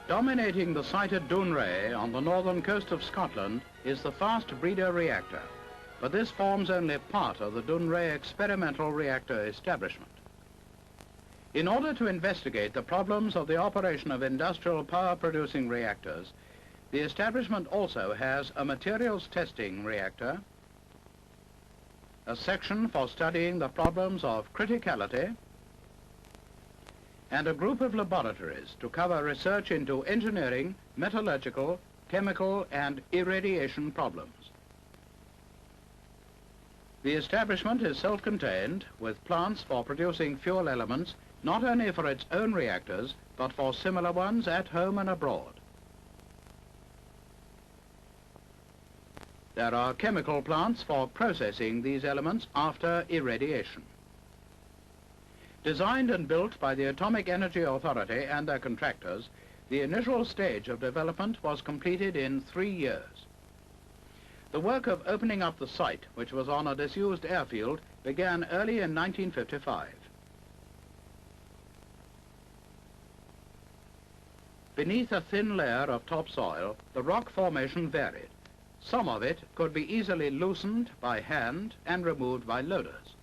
Dominating the site at Dounreay on the northern coast of Scotland is the fast breeder reactor, but this forms only part of the Dounreay experimental reactor establishment. In order to investigate the problems of the operation of industrial power-producing reactors, the establishment also has a materials testing reactor, a section for studying the problems of criticality, and a group of laboratories to cover research into engineering, metallurgical, chemical, and irradiation problems. The establishment is self-contained, with plants for producing fuel elements not only for its own reactors, but for similar ones at home and abroad. There are chemical plants for processing these elements after irradiation. Designed and built by the Atomic Energy Authority and their contractors, the initial stage of development was completed in 3 years. The work of opening up the site, which was on a disused airfield, began early in 1955. Beneath a thin layer of topsoil, the rock formation varied. Some of it could be easily loosened by hand and removed by loaders.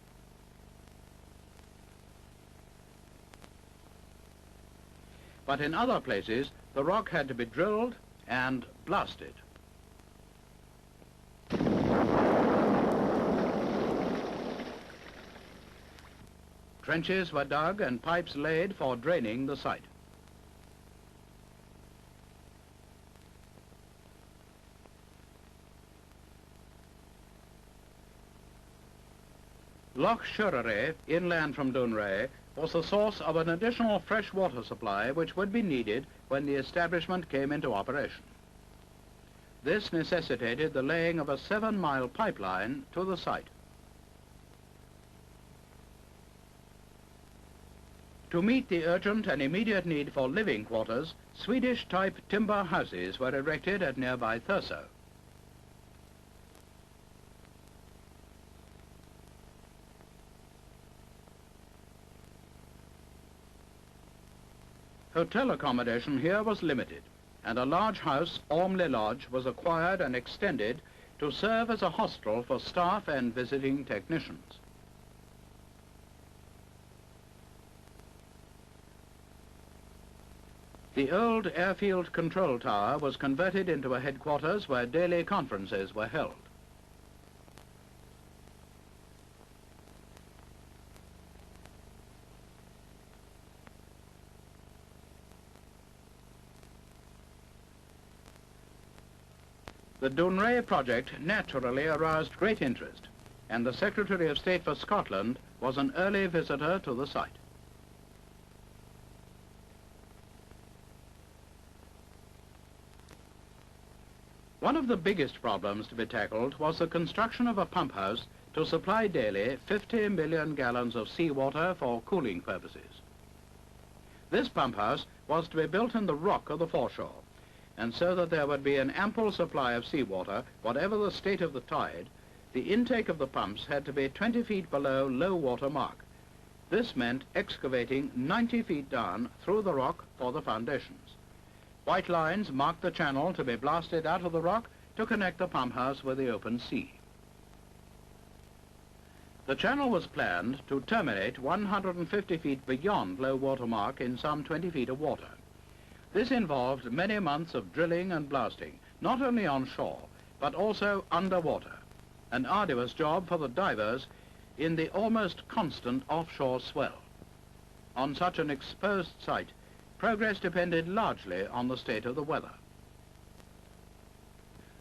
But in other places, the rock had to be drilled and blasted. Trenches were dug and pipes laid for draining the site. Loch Shurray, inland from Dounreay, was the source of an additional fresh water supply which would be needed when the establishment came into operation. This necessitated the laying of a 7-mile pipeline to the site. To meet the urgent and immediate need for living quarters, Swedish-type timber houses were erected at nearby Thurso. Hotel accommodation here was limited, and a large house, Ormley Lodge, was acquired and extended to serve as a hostel for staff and visiting technicians. The old airfield control tower was converted into a headquarters where daily conferences were held. The Dounreay project naturally aroused great interest, and the Secretary of State for Scotland was an early visitor to the site. One of the biggest problems to be tackled was the construction of a pump house to supply daily 50 million gallons of seawater for cooling purposes. This pump house was to be built in the rock of the foreshore, and so that there would be an ample supply of seawater, whatever the state of the tide. The intake of the pumps had to be 20 feet below low water mark. This meant excavating 90 feet down through the rock for the foundations. White lines marked the channel to be blasted out of the rock to connect the pump house with the open sea. The channel was planned to terminate 150 feet beyond low water mark in some 20 feet of water. This involved many months of drilling and blasting, not only on shore, but also underwater, an arduous job for the divers in the almost constant offshore swell. On such an exposed site, progress depended largely on the state of the weather.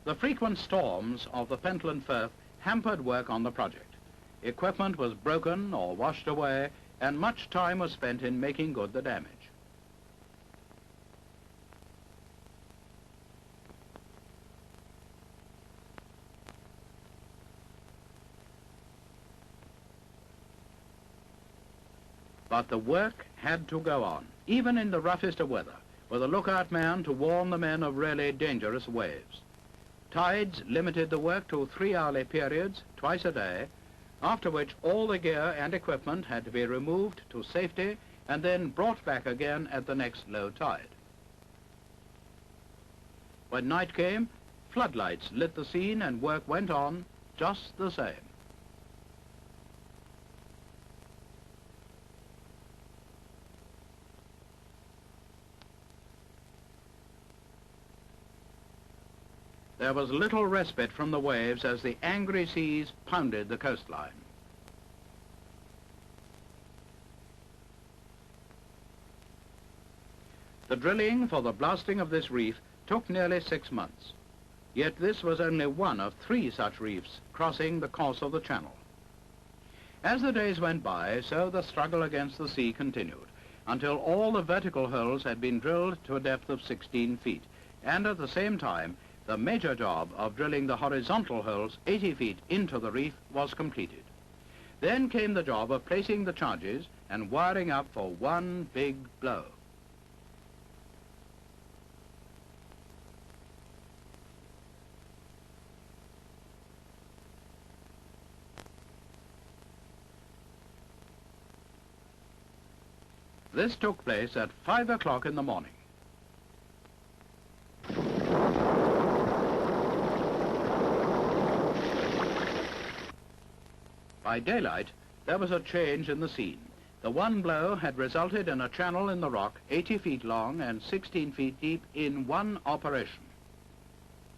The frequent storms of the Pentland Firth hampered work on the project. Equipment was broken or washed away, and much time was spent in making good the damage. But the work had to go on, even in the roughest of weather, with a lookout man to warn the men of really dangerous waves. Tides limited the work to 3-hourly periods, twice a day, after which all the gear and equipment had to be removed to safety and then brought back again at the next low tide. When night came, floodlights lit the scene and work went on just the same. There was little respite from the waves as the angry seas pounded the coastline. The drilling for the blasting of this reef took nearly 6 months. Yet this was only one of 3 such reefs crossing the course of the channel. As the days went by, so the struggle against the sea continued, until all the vertical holes had been drilled to a depth of 16 feet, and at the same time, the major job of drilling the horizontal holes 80 feet into the reef was completed. Then came the job of placing the charges and wiring up for one big blow. This took place at 5 o'clock in the morning. By daylight, there was a change in the scene. The one blow had resulted in a channel in the rock 80 feet long and 16 feet deep in one operation.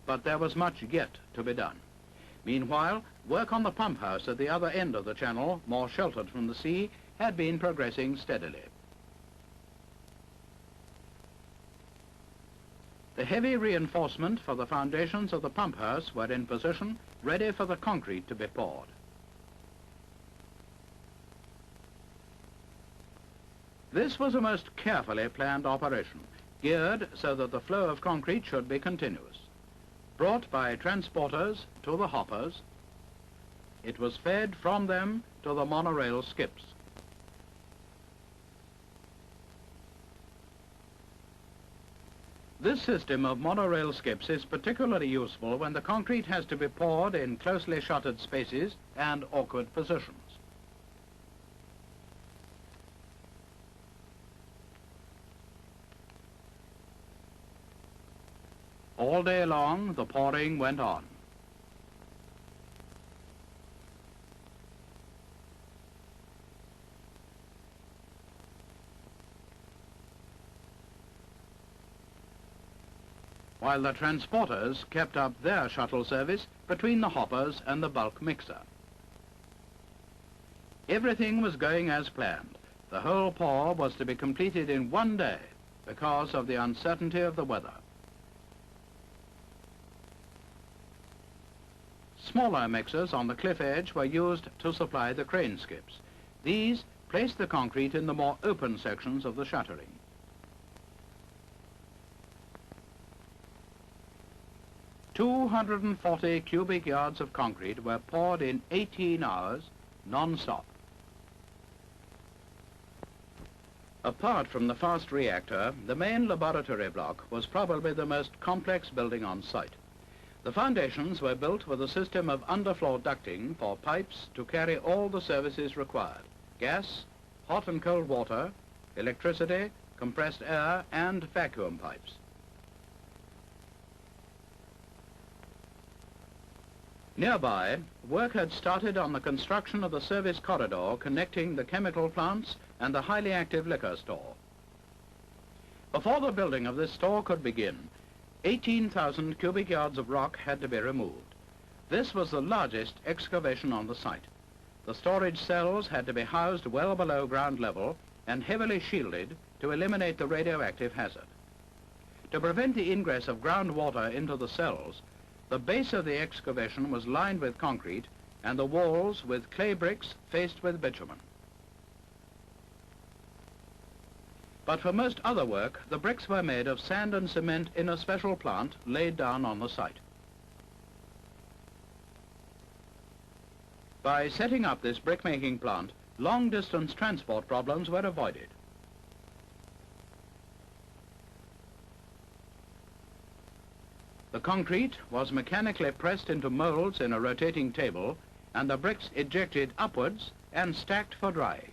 But there was much yet to be done. Meanwhile, work on the pump house at the other end of the channel, more sheltered from the sea, had been progressing steadily. The heavy reinforcement for the foundations of the pump house were in position, ready for the concrete to be poured. This was a most carefully planned operation, geared so that the flow of concrete should be continuous. Brought by transporters to the hoppers, it was fed from them to the monorail skips. This system of monorail skips is particularly useful when the concrete has to be poured in closely shuttered spaces and awkward positions. All day long, the pouring went on. While the transporters kept up their shuttle service between the hoppers and the bulk mixer. Everything was going as planned. The whole pour was to be completed in one day because of the uncertainty of the weather. Smaller mixers on the cliff edge were used to supply the crane skips. These placed the concrete in the more open sections of the shuttering. "240 cubic yards of concrete were poured in 18 hours, non-stop. Apart from the fast reactor, the main laboratory block was probably the most complex building on site. The foundations were built with a system of underfloor ducting for pipes to carry all the services required: gas, hot and cold water, electricity, compressed air, and vacuum pipes. Nearby, work had started on the construction of the service corridor connecting the chemical plants and the highly active liquor store. Before the building of this store could begin, 18,000 cubic yards of rock had to be removed. This was the largest excavation on the site. The storage cells had to be housed well below ground level and heavily shielded to eliminate the radioactive hazard. To prevent the ingress of groundwater into the cells, the base of the excavation was lined with concrete and the walls with clay bricks faced with bitumen. But for most other work, the bricks were made of sand and cement in a special plant laid down on the site. By setting up this brick-making plant, long-distance transport problems were avoided. The concrete was mechanically pressed into molds in a rotating table and the bricks ejected upwards and stacked for drying.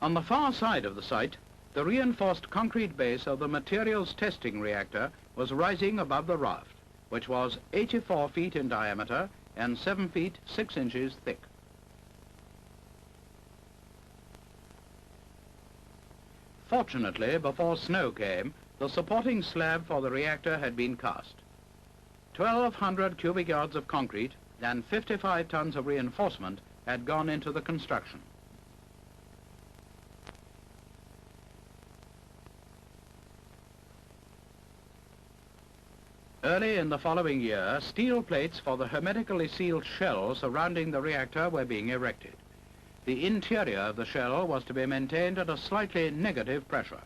On the far side of the site, the reinforced concrete base of the materials testing reactor was rising above the raft, which was 84 feet in diameter and 7 feet 6 inches thick. Fortunately, before snow came, the supporting slab for the reactor had been cast. 1,200 cubic yards of concrete and 55 tons of reinforcement had gone into the construction. Early in the following year, steel plates for the hermetically sealed shell surrounding the reactor were being erected. The interior of the shell was to be maintained at a slightly negative pressure.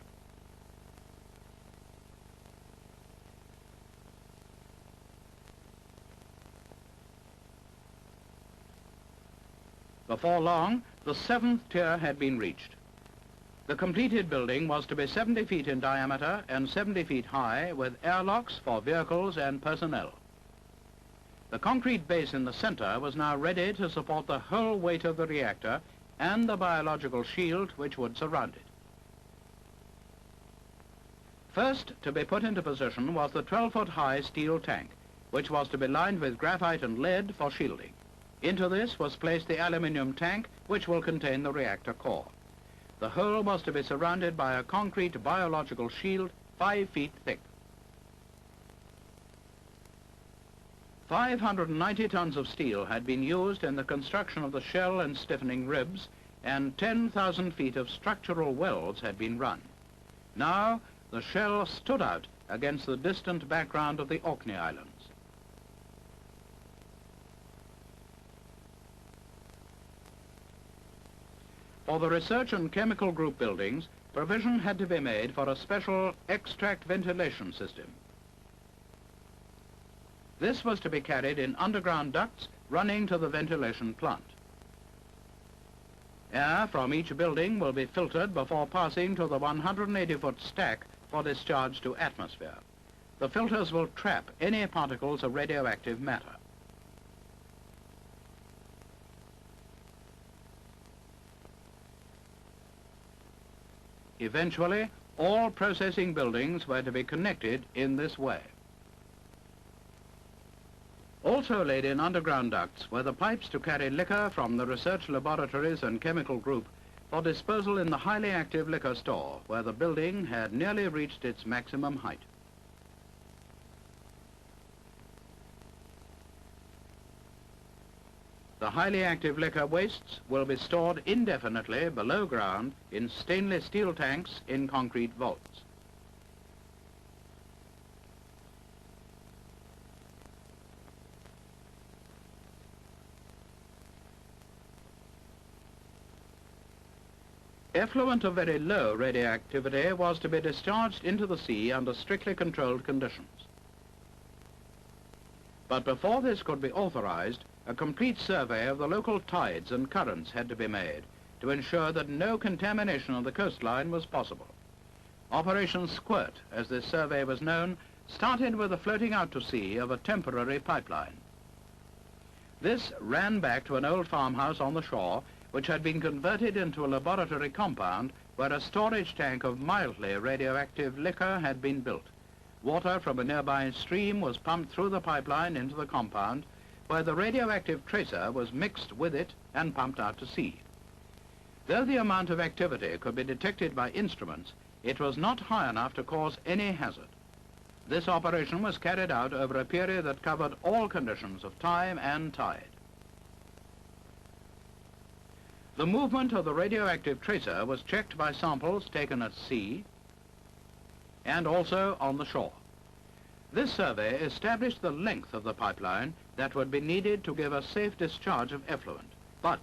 Before long, the 7th tier had been reached. The completed building was to be 70 feet in diameter and 70 feet high, with airlocks for vehicles and personnel. The concrete base in the center was now ready to support the whole weight of the reactor and the biological shield which would surround it. First to be put into position was the 12-foot high steel tank, which was to be lined with graphite and lead for shielding. Into this was placed the aluminium tank, which will contain the reactor core. The whole was to be surrounded by a concrete biological shield 5 feet thick. 590 tons of steel had been used in the construction of the shell and stiffening ribs, and 10,000 feet of structural welds had been run. Now, the shell stood out against the distant background of the Orkney Islands. For the research and chemical group buildings, provision had to be made for a special extract ventilation system. This was to be carried in underground ducts running to the ventilation plant. Air from each building will be filtered before passing to the 180-foot stack for discharge to atmosphere. The filters will trap any particles of radioactive matter. Eventually, all processing buildings were to be connected in this way. Also laid in underground ducts were the pipes to carry liquor from the research laboratories and chemical group for disposal in the highly active liquor store, where the building had nearly reached its maximum height. The highly active liquor wastes will be stored indefinitely below ground in stainless steel tanks in concrete vaults. Effluent of very low radioactivity was to be discharged into the sea under strictly controlled conditions. But before this could be authorized, a complete survey of the local tides and currents had to be made to ensure that no contamination of the coastline was possible. Operation Squirt, as this survey was known, started with the floating out to sea of a temporary pipeline. This ran back to an old farmhouse on the shore, which had been converted into a laboratory compound where a storage tank of mildly radioactive liquor had been built. Water from a nearby stream was pumped through the pipeline into the compound, where the radioactive tracer was mixed with it and pumped out to sea. Though the amount of activity could be detected by instruments, it was not high enough to cause any hazard. This operation was carried out over a period that covered all conditions of time and tide. The movement of the radioactive tracer was checked by samples taken at sea and also on the shore. This survey established the length of the pipeline that would be needed to give a safe discharge of effluent. But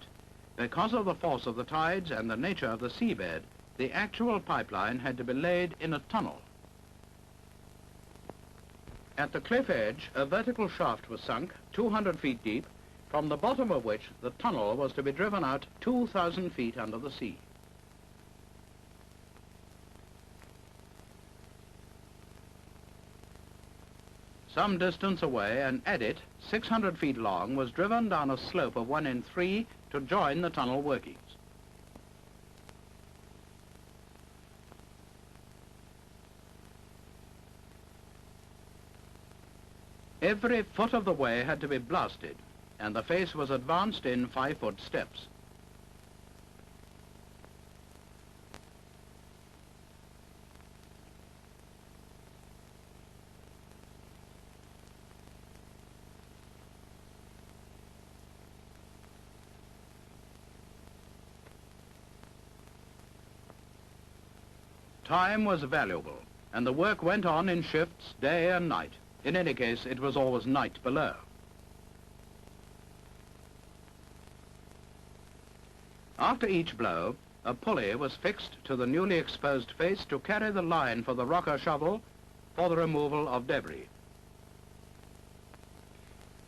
because of the force of the tides and the nature of the seabed, the actual pipeline had to be laid in a tunnel. At the cliff edge, a vertical shaft was sunk 200 feet deep, from the bottom of which the tunnel was to be driven out 2,000 feet under the sea. Some distance away, an adit, 600 feet long, was driven down a slope of 1 in 3 to join the tunnel workings. Every foot of the way had to be blasted, and the face was advanced in 5-foot steps. Time was valuable, and the work went on in shifts day and night. In any case, it was always night below. After each blow, a pulley was fixed to the newly exposed face to carry the line for the rocker shovel for the removal of debris.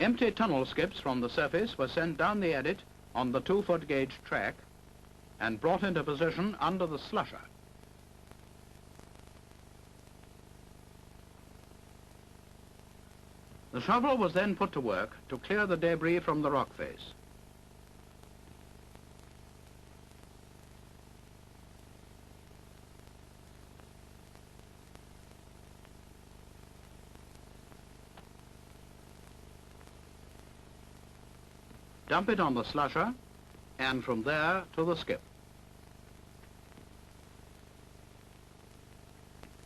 Empty tunnel skips from the surface were sent down the adit on the 2-foot gauge track and brought into position under the slusher. The shovel was then put to work to clear the debris from the rock face. Dump it on the slusher, and from there to the skip.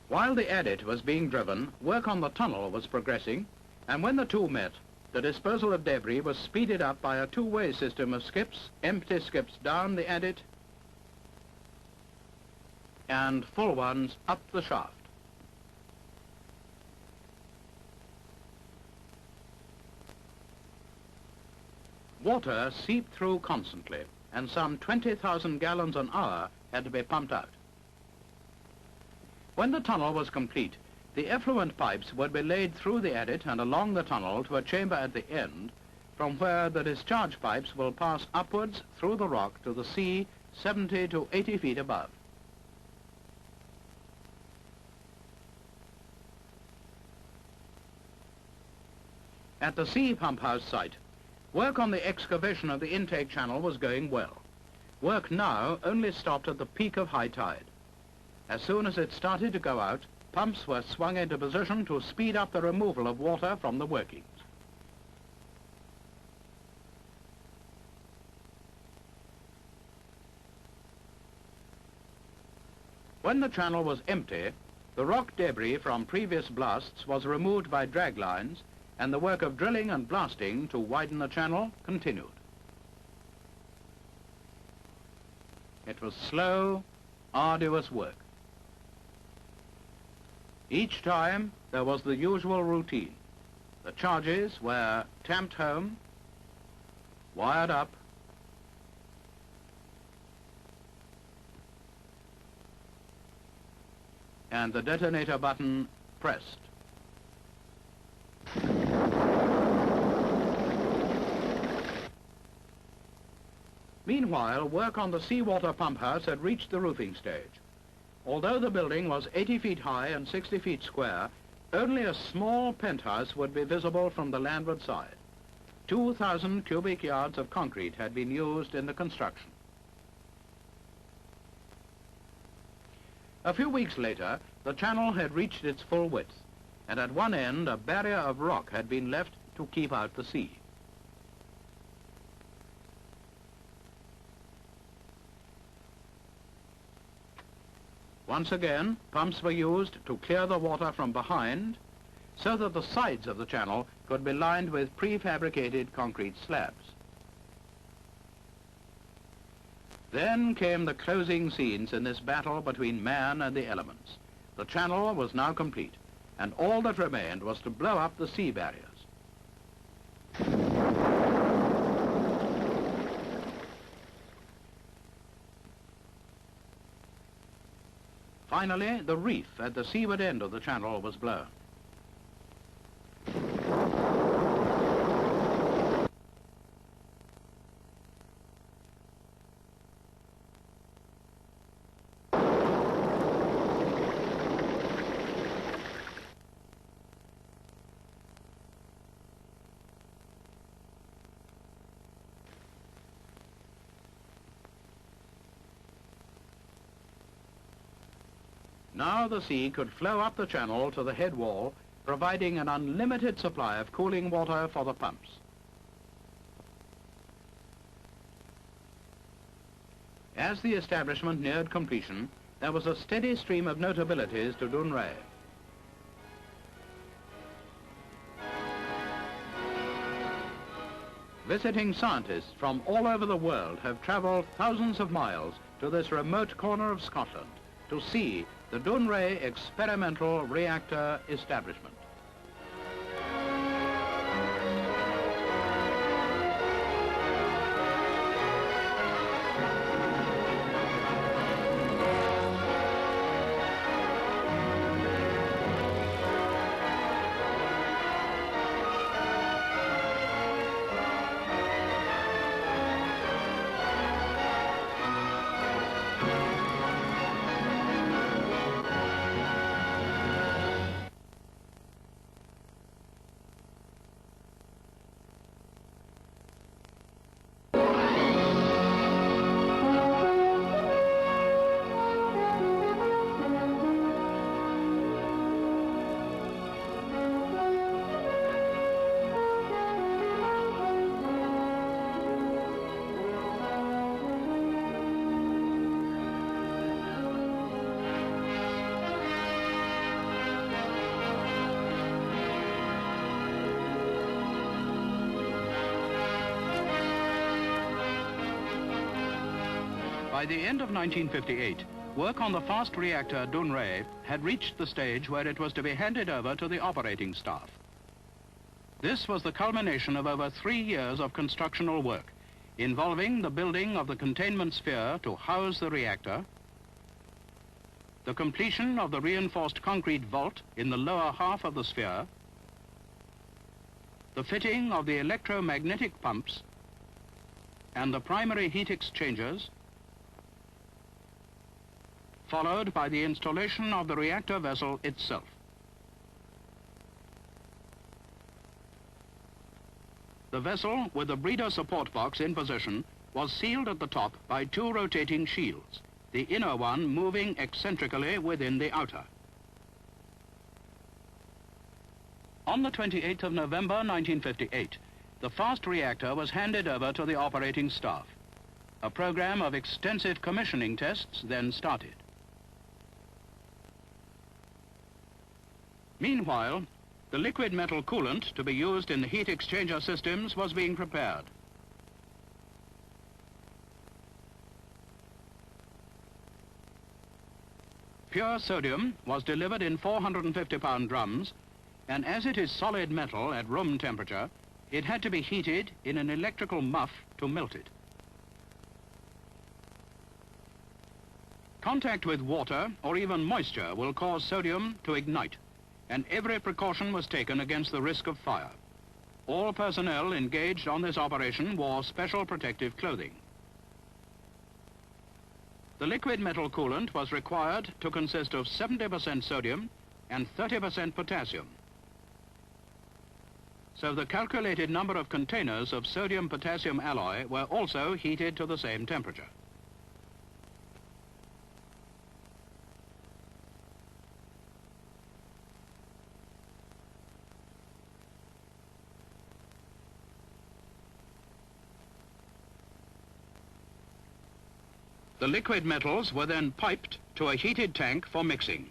While the adit was being driven, work on the tunnel was progressing, and when the two met, the disposal of debris was speeded up by a two-way system of skips, empty skips down the adit, and full ones up the shaft. Water seeped through constantly, and some 20,000 gallons an hour had to be pumped out. When the tunnel was complete, the effluent pipes would be laid through the adit and along the tunnel to a chamber at the end, from where the discharge pipes will pass upwards through the rock to the sea 70 to 80 feet above. At the sea pump house site, work on the excavation of the intake channel was going well. Work now only stopped at the peak of high tide. As soon as it started to go out, pumps were swung into position to speed up the removal of water from the workings. When the channel was empty, the rock debris from previous blasts was removed by drag lines, and the work of drilling and blasting to widen the channel continued. It was slow, arduous work. Each time there was the usual routine. The charges were tamped home, wired up, and the detonator button pressed. Meanwhile, work on the seawater pump house had reached the roofing stage. Although the building was 80 feet high and 60 feet square, only a small penthouse would be visible from the landward side. 2,000 cubic yards of concrete had been used in the construction. A few weeks later, the channel had reached its full width, and at one end a barrier of rock had been left to keep out the sea. Once again, pumps were used to clear the water from behind so that the sides of the channel could be lined with prefabricated concrete slabs. Then came the closing scenes in this battle between man and the elements. The channel was now complete, and all that remained was to blow up the sea barriers. Finally, the reef at the seaward end of the channel was blown. Now the sea could flow up the channel to the head wall, providing an unlimited supply of cooling water for the pumps. As the establishment neared completion, there was a steady stream of notabilities to Dounreay. Visiting scientists from all over the world have travelled thousands of miles to this remote corner of Scotland to see the Dounreay experimental reactor establishment. By the end of 1958, work on the fast reactor Dounreay had reached the stage where it was to be handed over to the operating staff. This was the culmination of over 3 years of constructional work, involving the building of the containment sphere to house the reactor, the completion of the reinforced concrete vault in the lower half of the sphere, the fitting of the electromagnetic pumps, and the primary heat exchangers, followed by the installation of the reactor vessel itself. The vessel, with the breeder support box in position, was sealed at the top by 2 rotating shields, the inner one moving eccentrically within the outer. On the 28th of November 1958, the fast reactor was handed over to the operating staff. A program of extensive commissioning tests then started. Meanwhile, the liquid metal coolant to be used in the heat exchanger systems was being prepared. Pure sodium was delivered in 450-pound drums, and as it is solid metal at room temperature, it had to be heated in an electrical muff to melt it. Contact with water or even moisture will cause sodium to ignite, and every precaution was taken against the risk of fire. All personnel engaged on this operation wore special protective clothing. The liquid metal coolant was required to consist of 70% sodium and 30% potassium. So the calculated number of containers of sodium-potassium alloy were also heated to the same temperature. The liquid metals were then piped to a heated tank for mixing.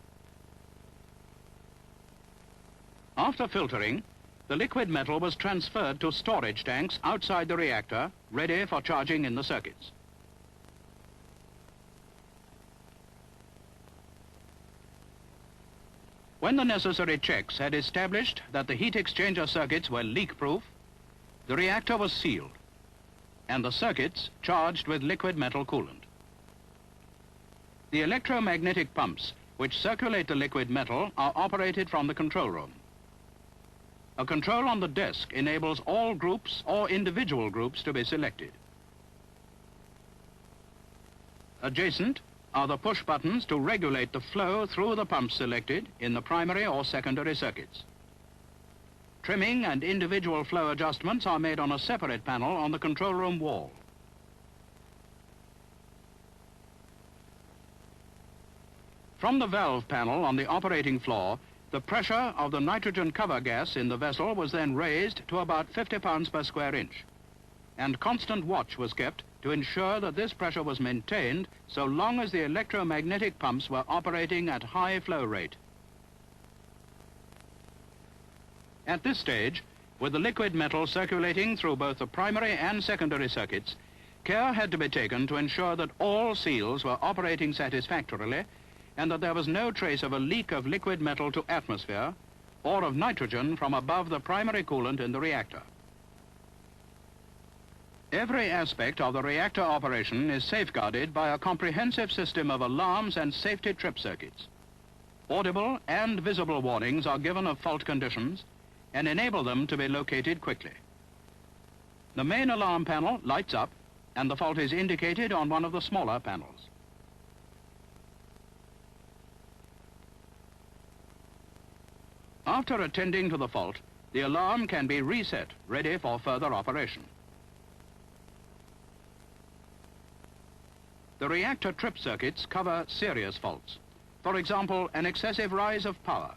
After filtering, the liquid metal was transferred to storage tanks outside the reactor, ready for charging in the circuits. When the necessary checks had established that the heat exchanger circuits were leak-proof, the reactor was sealed, and the circuits charged with liquid metal coolant. The electromagnetic pumps, which circulate the liquid metal, are operated from the control room. A control on the desk enables all groups or individual groups to be selected. Adjacent are the push buttons to regulate the flow through the pumps selected in the primary or secondary circuits. Trimming and individual flow adjustments are made on a separate panel on the control room wall. From the valve panel on the operating floor, the The pressure of the nitrogen cover gas in the vessel was then raised to about 50 pounds per square inch, and constant watch was kept to ensure that this pressure was maintained so long as the electromagnetic pumps were operating at high flow rate. At this stage, with the liquid metal circulating through both the primary and secondary circuits, care had to be taken to ensure that all seals were operating satisfactorily and that there was no trace of a leak of liquid metal to atmosphere or of nitrogen from above the primary coolant in the reactor. Every aspect of the reactor operation is safeguarded by a comprehensive system of alarms and safety trip circuits. Audible and visible warnings are given of fault conditions and enable them to be located quickly. The main alarm panel lights up and the fault is indicated on one of the smaller panels. After attending to the fault, the alarm can be reset, ready for further operation. The reactor trip circuits cover serious faults. For example, an excessive rise of power.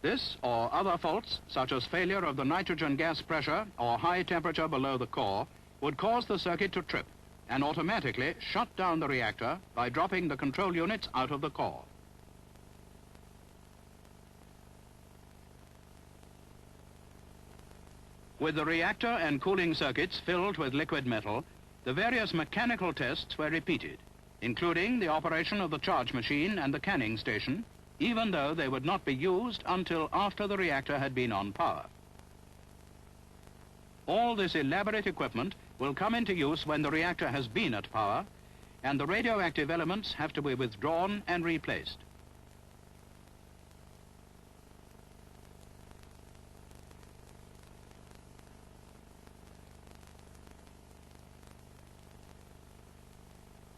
This or other faults, such as failure of the nitrogen gas pressure or high temperature below the core, would cause the circuit to trip and automatically shut down the reactor by dropping the control units out of the core. With the reactor and cooling circuits filled with liquid metal, the various mechanical tests were repeated, including the operation of the charge machine and the canning station, even though they would not be used until after the reactor had been on power. All this elaborate equipment will come into use when the reactor has been at power, and the radioactive elements have to be withdrawn and replaced.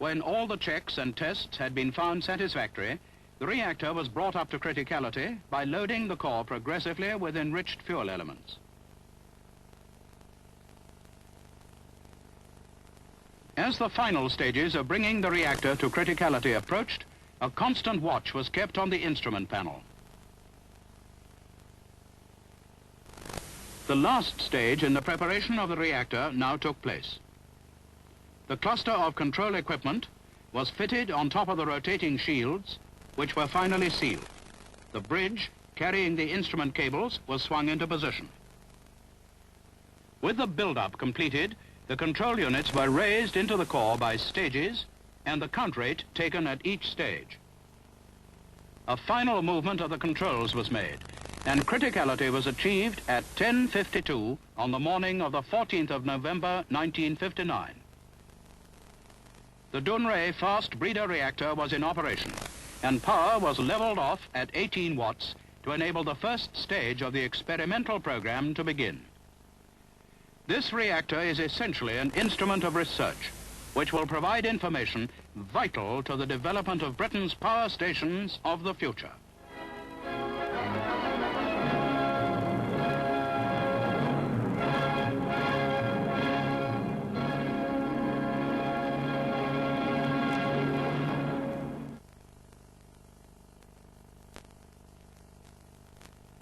When all the checks and tests had been found satisfactory, the reactor was brought up to criticality by loading the core progressively with enriched fuel elements. As the final stages of bringing the reactor to criticality approached, a constant watch was kept on the instrument panel. The last stage in the preparation of the reactor now took place. The cluster of control equipment was fitted on top of the rotating shields, which were finally sealed. The bridge carrying the instrument cables was swung into position. With the build-up completed, the control units were raised into the core by stages and the count rate taken at each stage. A final movement of the controls was made, and criticality was achieved at 10:52 on the morning of the 14th of November 1959. The Dounreay fast breeder reactor was in operation, and power was leveled off at 18 watts to enable the first stage of the experimental program to begin. This reactor is essentially an instrument of research, which will provide information vital to the development of Britain's power stations of the future.